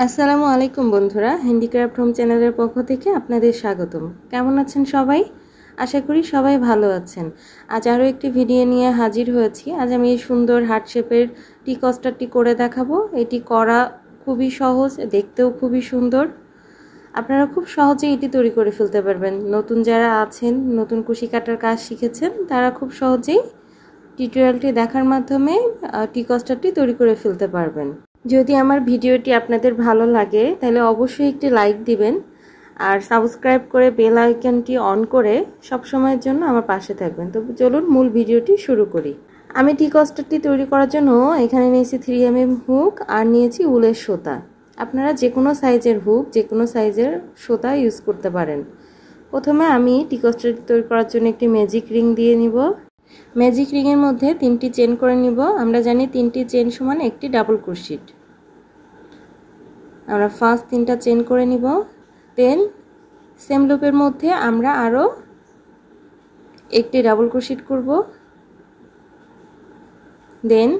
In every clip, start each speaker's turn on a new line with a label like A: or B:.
A: আসসালামু আলাইকুম বন্ধুরা, হ্যান্ডিক্রাফট হোম চ্যানেলের পক্ষ থেকে আপনাদের স্বাগতম। কেমন আছেন সবাই? আশা করি সবাই ভালো আছেন। আজ আরও একটি ভিডিও নিয়ে হাজির হয়েছি। আজ আমি এই সুন্দর হার্ট শেপের টি কস্টারটি করে দেখাবো। এটি করা খুবই সহজ, দেখতেও খুবই সুন্দর। আপনারা খুব সহজেই এটি তৈরি করে ফেলতে পারবেন। নতুন যারা আছেন, নতুন কুশি কাটার কাজ শিখেছেন, তারা খুব সহজেই টিউটোরিয়ালটি দেখার মাধ্যমে টি কস্টারটি তৈরি করে ফেলতে পারবেন। যদি আমার ভিডিওটি আপনাদের ভালো লাগে তাহলে অবশ্যই একটি লাইক দিবেন আর সাবস্ক্রাইব করে বেল আইকনটি অন করে সব সময়ের জন্য আমার পাশে থাকবেন। তো চলুন মূল ভিডিওটি শুরু করি। আমি টি কস্টারটি তৈরি করার জন্য এখানে নিয়েছি 3mm হুক আর নিয়েছি উলের সুতা। আপনারা যে কোনো সাইজের হুক, যে কোনো সাইজের সুতা ইউজ করতে পারেন। প্রথমে আমি টি কস্টারটি তৈরি করার জন্য একটি ম্যাজিক রিং দিয়ে নিব। ম্যাজিক রিংয়ের মধ্যে 3টি চেন করে নিব। আমরা জানি 3টি চেন সমান একটি ডাবল ক্রোশেট। আমরা ফার্স্ট 3টা চেন করে নিব। দেন সেম লুপের মধ্যে আমরা আরও একটি ডাবল ক্রোশেট করব। দেন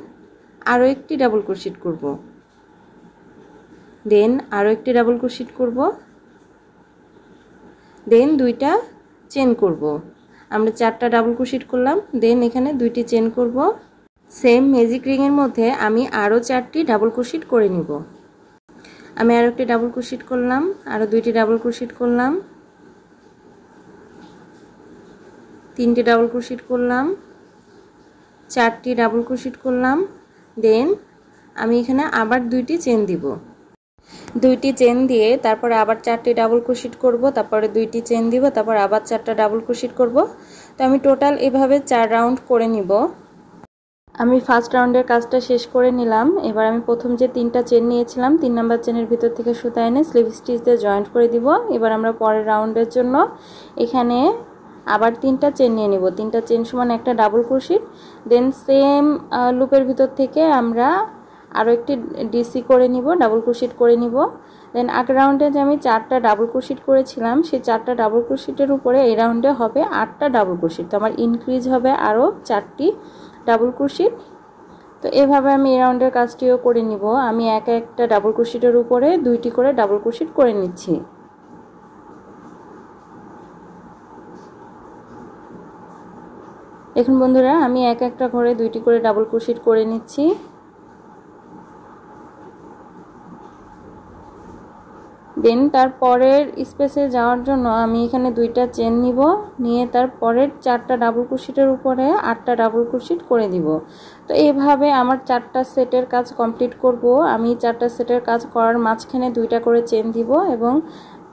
A: আরও একটি ডাবল ক্রোশেট করব। দেন আরও একটি ডাবল ক্রোশেট করব। দেন 2টা চেন করব। আমরা 4টা ডাবল ক্রোশেট করলাম। দেন এখানে 2টি চেন করব। সেম ম্যাজিক রিংয়ের মধ্যে আমি আরও 4টি ডাবল ক্রোশেট করে নিব। আমি আরও একটি ডাবল ক্রোশেট করলাম, আরও 2টি ডাবল ক্রোশেট করলাম, 3টি ডাবল ক্রোশেট করলাম, 4টি ডাবল ক্রোশেট করলাম। দেন আমি এখানে আবার 2টি চেন দিব। 2টি চেন দিয়ে তারপরে আবার 4টি ডাবল ক্রোশেট করব, তারপরে 2টি চেন দিব, তারপর আবার 4টা ডাবল ক্রোশেট করব। তো আমি টোটাল এভাবে 4 রাউন্ড করে নিব। আমি ফার্স্ট রাউন্ডের কাজটা শেষ করে নিলাম। এবার আমি প্রথম যে 3টা চেন নিয়েছিলাম, 3 নাম্বার চেনের ভিতর থেকে সুতা এনে স্লিভ স্টিচ দিয়ে জয়েন্ট করে দিব। এবার আমরা পরের রাউন্ডের জন্য এখানে আবার 3টা চেন নিয়ে নিব। 3টা চেন সমান একটা ডাবল ক্রোশেট। দেন সেম লুপের ভিতর থেকে আমরা আরও একটি ডিসি করে নিব, ডাবল ক্রোশেট করে নিব। দেন আগের রাউন্ডে যে আমি 4টা ডাবল ক্রোশেট করেছিলাম, সেই 4টা ডাবল ক্রোশেটের উপরে এই রাউন্ডে হবে 8টা ডাবল ক্রোশেট। তো আমার ইনক্রিজ হবে আরও 4টি ডাবল ক্রোশেট। তো এভাবে আমি এই রাউন্ডের কাজটিও করে নিব। আমি একটা ডাবল ক্রোশেটের উপরে 2টি করে ডাবল ক্রোশেট করে নিচ্ছি। দেখুন বন্ধুরা, আমি একটা ঘরে 2টি করে ডাবল ক্রোশেট করে নিচ্ছি। দেন তারপরের স্পেসে যাওয়ার জন্য আমি এখানে 2টা চেন নিব, নিয়ে তারপরের 4টা ডাবল ক্রোশেটের উপরে 8টা ডাবল ক্রোশেট করে দিব। তো এইভাবে আমার 4টা সেটের কাজ কমপ্লিট করব। আমি 4টা সেটের কাজ করার মাঝখানে 2টা করে চেন দিব এবং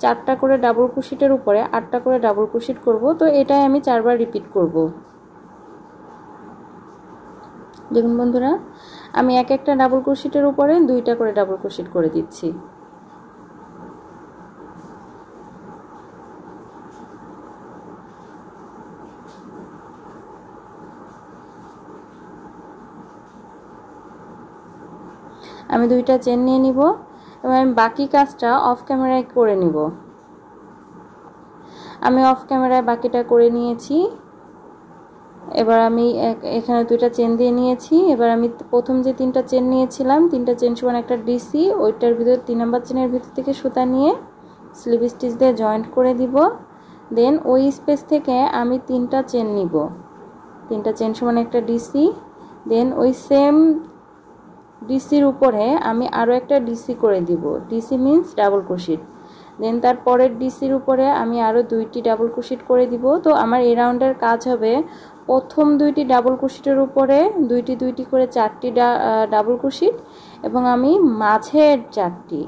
A: 4টা করে ডাবল ক্রোশেটের উপরে 8টা করে ডাবল ক্রোশেট করব। তো এটাই আমি 4বার রিপিট করব। দেখুন বন্ধুরা, আমি একটা ডাবল ক্রোশেটের উপরে 2টা করে ডাবল ক্রোশেট করে দিচ্ছি। আমি 2টা চেন নিয়ে নিব এবং আমি বাকি কাজটা অফ ক্যামেরায় করে নিব। আমি অফ ক্যামেরায় বাকিটা করে নিয়েছি। এবার আমি এখানে 2টা চেন দিয়ে নিয়েছি। এবার আমি প্রথম যে 3টা চেন নিয়েছিলাম, 3টা চেন সমান একটা ডিসি, ওইটার ভিতর 3 নাম্বার চেনের ভিতর থেকে সুতা নিয়ে স্লিভ স্টিচ দিয়ে জয়েন্ট করে দিব। দেন ওই স্পেস থেকে আমি 3টা চেন নিব, 3টা চেন সমান একটা ডিসি। দেন ওই সেম ডিসির উপরে আমি আরও একটা ডিসি করে দিব। DC means double crochet. Then তারপরের ডিসির উপরে আমি আরও 2টি ডাবল ক্রোশেট করে দিব। তো আমার এই রাউন্ডের কাজ হবে প্রথম 2টি ডাবল ক্রোশেটের উপরে 2টি করে 4টি ডাবল ক্রোশেট এবং আমি মাঝের 4টি,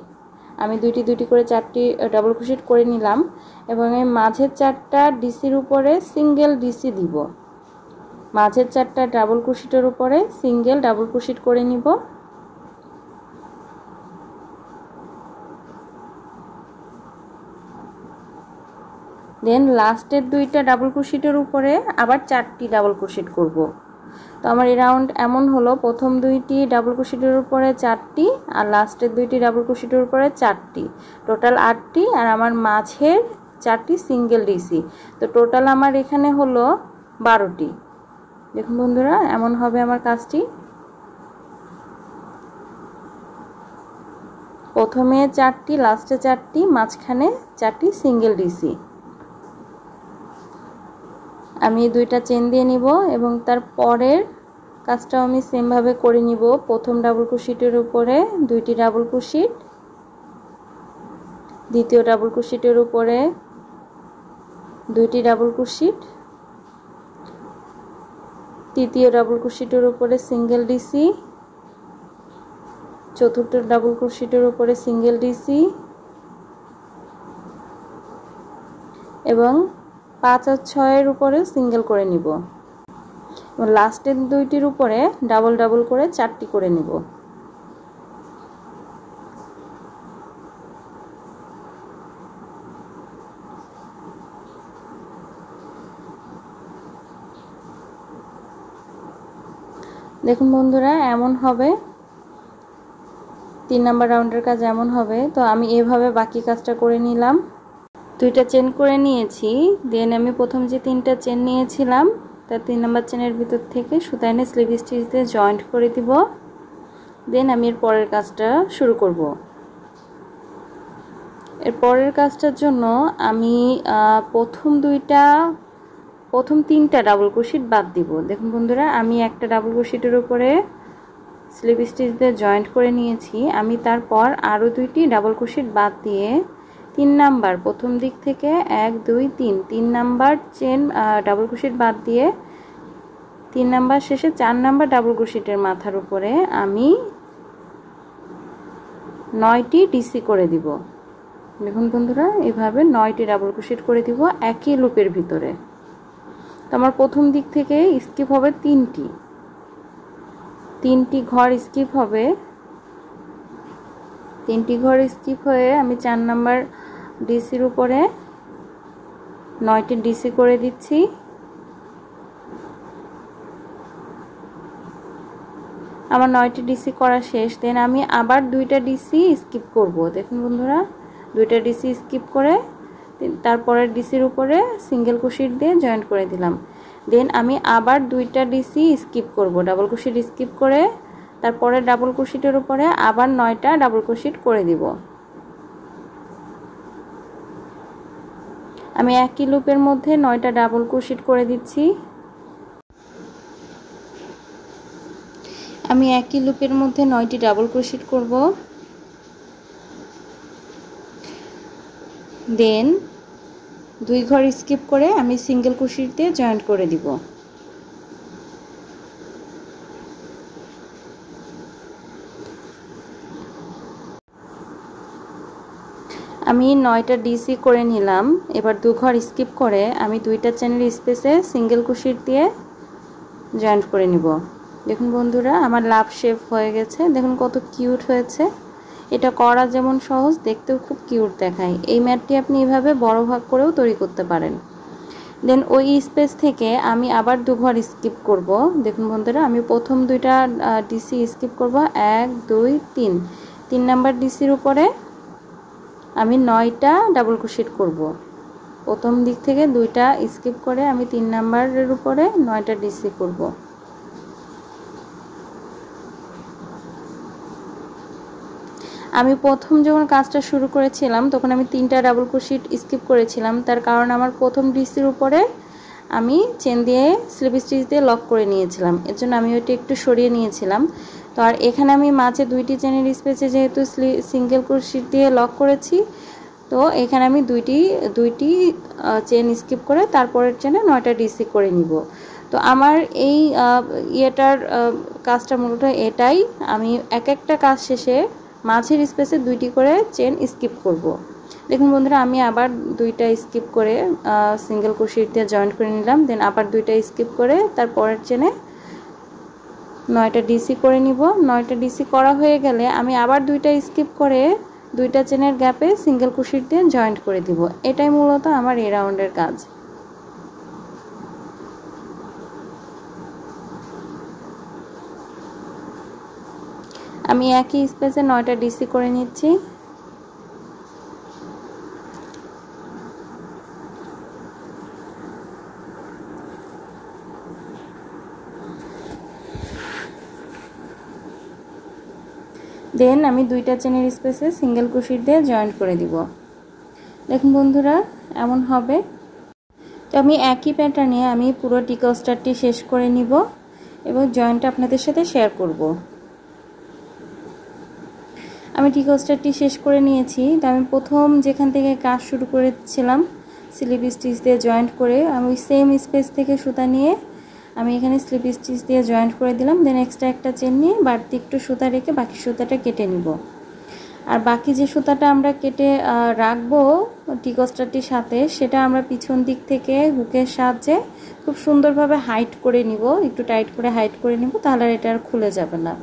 A: আমি 2টি করে 4টি ডাবল ক্রোশেট করে নিলাম এবং এই মাঝের 4টা ডিসির উপরে সিঙ্গেল ডিসি দিব। মাঝের 4টা ডাবল ক্রোশেটের উপরে সিঙ্গেল ডাবল ক্রোশেট করে নিব। দেন লাস্টের 2টা ডাবল ক্রোশেটের উপরে আবার 4টি ডাবল ক্রোশেট করব। তো আমার এই রাউন্ড এমন হলো, প্রথম 2টি ডাবল ক্রোশেটের উপরে 4টি আর লাস্টের 2টি ডাবল ক্রোশেটের উপরে 4টি, টোটাল 8টি, আর আমার মাঝের 4টি সিঙ্গেল ডিসি। তো টোটাল আমার এখানে হলো 12টি। দেখুন বন্ধুরা, এমন হবে আমার কাজটি। প্রথমে 4টি, লাস্টে 4টি, মাঝখানে 4টি সিঙ্গেল ডিসি। আমি 2টা চেন দিয়ে নিব এবং তার পরের কাজটাও আমি সেম ভাবে করে নিব। প্রথম ডাবল ক্রোশেটের উপরে 2টি ডাবল ক্রোশেট, দ্বিতীয় ডাবল ক্রোশেটের উপরে 2টি ডাবল ক্রোশেট, তৃতীয় ডাবল ক্রোশেটের উপরে সিঙ্গেল ডিসি, চতুর্থ ডাবল ক্রোশেটের উপরে সিঙ্গেল ডিসি এবং 5 আর 6 এর উপরে সিঙ্গেল করে নিব। এবং লাস্টের 2টির উপরে ডাবল ডাবল করে 4টি করে নিব। দেখুন বন্ধুরা, এমন হবে 3 নাম্বার রাউন্ডের কাজ এমন হবে। তো আমি এভাবে বাকি কাজটা করে নিলাম। 2টা চেন করে নিয়েছি। দেন আমি প্রথম যে 3টা চেন নিয়েছিলাম তার 3 নাম্বার চেনের ভিতর থেকে সুতা এনে স্লিপ স্টিচ দিয়ে জয়েন্ট করে দিব। দেন আমি এর পরের কাজটা শুরু করব। এর পরের কাজটার জন্য আমি প্রথম 3টা ডাবল ক্রোশেট বাদ দিব। দেখুন বন্ধুরা, আমি একটা ডাবল ক্রোশেটের উপরে স্লিপ স্টিচ দিয়ে জয়েন্ট করে নিয়েছি। আমি তারপর আরও 2টি ডাবল ক্রোশেট বাদ দিয়ে 3 নাম্বার প্রথম দিক থেকে 1 2 3 নাম্বার চেন ডাবল ক্রোশেট বাদ দিয়ে 3 নাম্বার শেষে 4 নাম্বার ডাবল ক্রোশেটের মাথার উপরে আমি 9টি ডিসি করে দিব। দেখুন বন্ধুরা, এভাবে 9টি ডাবল ক্রোশেট করে দিব একই লুপের ভিতরে। তো আমার প্রথম দিক থেকে স্কিপ হবে 3টি ঘর স্কিপ হবে। 3টি ঘর স্কিপ হয়ে আমি 4 নাম্বার ডিসির উপরে 9টি ডিসি করে দিচ্ছি। আমার 9টি ডিসি করা শেষ। দেন আমি আবার 2টা ডিসি স্কিপ করব। দেখুন বন্ধুরা, 2টা ডিসি স্কিপ করে তারপরের ডিসির উপরে সিঙ্গেল ক্রোশেট দিয়ে জয়েন্ট করে দিলাম। দেন আমি আবার 2টা ডিসি স্কিপ করব, ডাবল ক্রোশেট স্কিপ করে তারপরে ডাবল ক্রোশেটের উপরে আবার 9টা ডাবল ক্রোশেট করে দিব। আমি একই লুপের মধ্যে 9টা ডাবল ক্রোশেট করে দিচ্ছি। আমি একই লুপের মধ্যে 9টি ডাবল ক্রোশেট করব। দেন 2 ঘর স্কিপ করে আমি সিঙ্গেল ক্রোশেট দিয়ে জয়েন্ট করে দিব। আমি 9টা ডিসি করে নিলাম। এবার 2 ঘর স্কিপ করে আমি 2টা চেনের স্পেসে সিঙ্গেল ক্রোশেট দিয়ে জয়েন্ট করে নিব। দেখুন বন্ধুরা, আমার লাভ শেপ হয়ে গেছে। দেখুন কত কিউট হয়েছে। এটা করা যেমন সহজ, দেখতেও খুব কিউট দেখায়। এই ম্যাটটি আপনি এভাবে বড় ভাগ করেও তৈরি করতে পারেন। দেন ওই স্পেস থেকে আমি আবার 2 ঘর স্কিপ করব। দেখুন বন্ধুরা, আমি প্রথম 2টা ডিসি স্কিপ করব, 1 2 3 নাম্বার ডিসির উপরে আমি 9টা ডাবল ক্রোশেট করব। প্রথম দিক থেকে 2টা স্কিপ করে আমি 3 নাম্বারের উপরে 9টা ডিসি করব। আমি প্রথম যখন কাজটা শুরু করেছিলাম তখন আমি 3টা ডাবল ক্রোশেট স্কিপ করেছিলাম। তার কারণ আমার প্রথম ডিসির উপরে আমি চেন দিয়ে স্লিপ স্টিচ দিয়ে লক করে নিয়েছিলাম, এর জন্য আমি ওইটা একটু সরিয়ে নিয়েছিলাম। তো আর এখানে আমি মাঝে 2টি চেনের স্পেসে যেহেতু সিঙ্গেল ক্রোশেট দিয়ে লক করেছি, তো এখানে আমি দুইটি চেন স্কিপ করে তারপরের চেনে 9টা ডিসি করে নিব। তো আমার এই কাজটা মূলত এটাই। আমি একটা কাজ শেষে মাঝের স্পেসে 2টি করে চেন স্কিপ করব। দেখুন বন্ধুরা, আমি আবার 2টা স্কিপ করে সিঙ্গেল ক্রোশেট দিয়ে জয়েন্ট করে নিলাম। দেন আবার 2টা স্কিপ করে তারপরের চেনে 9টা ডিসি করে নিব। 9টা ডিসি করা হয়ে গেলে আমি আবার 2টা স্কিপ করে 2টা চেনের গ্যাপে সিঙ্গেল ক্রোশেট দিয়ে জয়েন্ট করে দিব। এটাই মূলত আমার এই রাউন্ডের কাজ। আমি একই স্পেসে 9টা ডিসি করে নিচ্ছি। দেন আমি 2টা চেনের স্পেসে সিঙ্গেল ক্রোশেট দিয়ে জয়েন্ট করে দিব। দেখুন বন্ধুরা এমন হবে। তো আমি একই প্যাটার্নে আমি পুরো টি কস্টারটি শেষ করে নিব এবং জয়েন্টটা আপনাদের সাথে শেয়ার করব। আমি টি কস্টারটি শেষ করে নিয়েছি। তো আমি প্রথম যেখান থেকে কাজ শুরু করেছিলাম স্লিপ স্টিচ দিয়ে জয়েন্ট করে আমি ওই সেম স্পেস থেকে সুতা নিয়ে আমি এখানে স্লিপ স্টিচ দিয়ে জয়েন্ট করে দিলাম। দেন এক্সট্রা একটা চেন নিয়ে বাড়তি একটু সুতা রেখে বাকি সুতাটা কেটে নিব। আর বাকি যে সুতাটা আমরা কেটে রাখবো টি কস্টারটির সাথে সেটা আমরা পিছন দিক থেকে হুকের সাহায্যে খুব সুন্দরভাবে হাইট করে নিব, একটু টাইট করে হাইট করে নিব, তাহলে এটা আর খুলে যাবে না।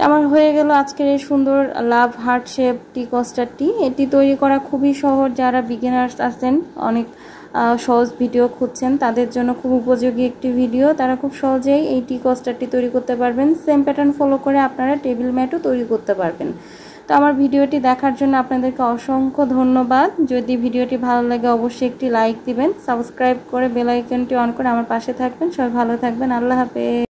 A: আমার হয়ে গেল আজকের এই সুন্দর লাভ হার্ট শেপ টি কস্টারটি। এটি তৈরি করা খুবই সহজ। যারা বিগিনার্স আছেন, অনেক সহজ ভিডিও খুঁজছেন, তাদের জন্য খুব উপযোগী একটি ভিডিও। তারা খুব সহজেই এই টি কস্টারটি তৈরি করতে পারবেন। সেম প্যাটার্ন ফলো করে আপনারা টেবিল ম্যাটও তৈরি করতে পারবেন। তো আমার ভিডিওটি দেখার জন্য আপনাদেরকে অসংখ্য ধন্যবাদ। যদি ভিডিওটি ভালো লাগে অবশ্যই একটি লাইক দিবেন, সাবস্ক্রাইব করে বেল আইকনটি অন করে আমার পাশে থাকবেন। সবাই ভালো থাকবেন। আল্লাহ হাফেজ।